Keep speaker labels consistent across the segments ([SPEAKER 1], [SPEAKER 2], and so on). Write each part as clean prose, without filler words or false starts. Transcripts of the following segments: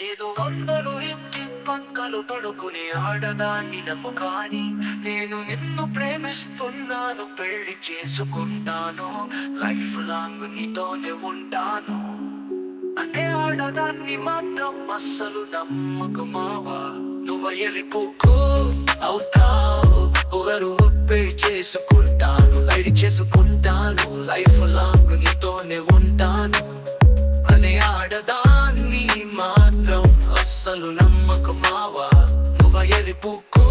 [SPEAKER 1] ఏదో వందలు ఇంటి పక్కలు పడుకునే ఆడదాన్ని నమ్ము కానీ నేను నిన్ను ప్రేమిస్తున్నాను, పెళ్లి చేసుకుంటాను, లైఫ్ లాంగ్ నీతోనే ఉంటాను అనే ఆడదాన్ని మాత్రం అస్సలు నమ్మకు మావా. నువ్వు ఎలిపోకు అవుతావు, ఒకరు పెళ్లి చేసుకుంటాను, లైట్ చేసుకుంటాను, లైఫ్ లాంగ్ నీతోనే ఉంటాను అనే ఆడదాన్ని మాత్రం అస్సలు నమ్మకు మావా. నువ్వు ఎలిపోకు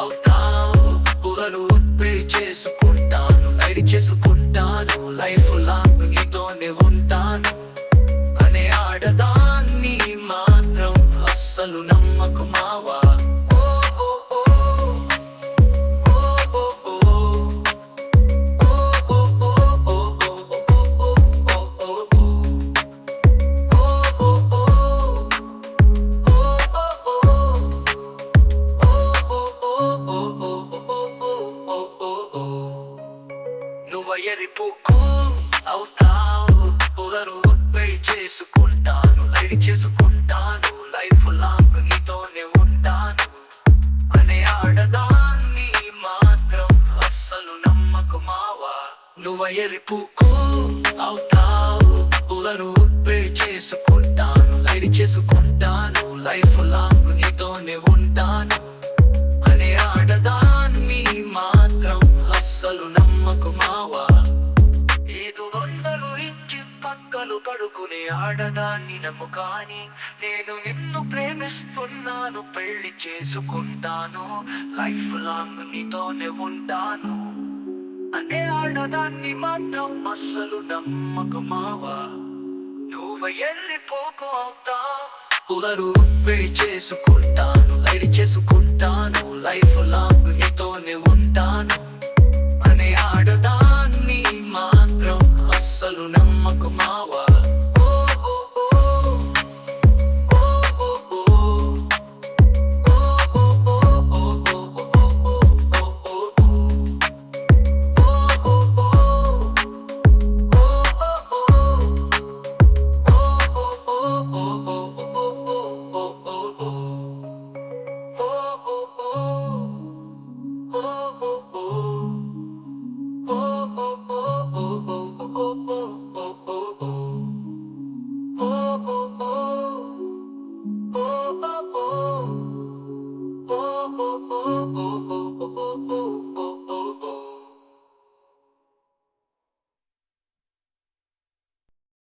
[SPEAKER 1] అవుతావు, ఒకరు పెళ్లి చేసుకుంటాను, లైట్ చేసుకుంటాను, లైఫ్ లాంగ్ నీతోనే ఉంటాను అనే ఆడదాన్ని మాత్రం అస్సలు నమ్మకు మావా. నువ్వు ఎరిపోకు అవుతావు, పొగరు పెళ్లి చేసుకుంటాను, లైట్ చేసుకుంటాను, లైఫ్ లాంగ్ నీతోనే ఉంటాను అనే ఆడదాన్ని మాత్రం అస్సలు నమ్మకు మావా. నువ్వు ఎరిపోకు అవుతావు, పొగరు పెళ్లి చేసుకుంటాను, లైట్ చేసుకుంటాను, లైఫ్ లాంగ్ నీతోనే ఉంటాను అనే ఆడదాన్ని మాత్రం అస్సలు నమ్మకు మావా. ఏదో వందలు ఇంటి పక్కలు పడుకునే ఆడదాన్ని నమ్ము కానీ నేను నిన్ను ప్రేమిస్తున్నాను, పెళ్లి చేసుకుంటాను, లైఫ్ లాంగ్ నీతోనే ఉంటాను అనే ఆడదాన్ని మాత్రం అస్సలు నమ్మకు మావా. నువ్వు ఎల్లిపోకు అవుతావు, కుదరు పెళ్లి చేసుకుంటాను, లైట్ చేసుకుంటాను, లైఫ్ లాంగ్ నీతోనే ఉంటాను అనే ఆడదాన్ని మాత్రం అస్సలు నమ్మకు మావా.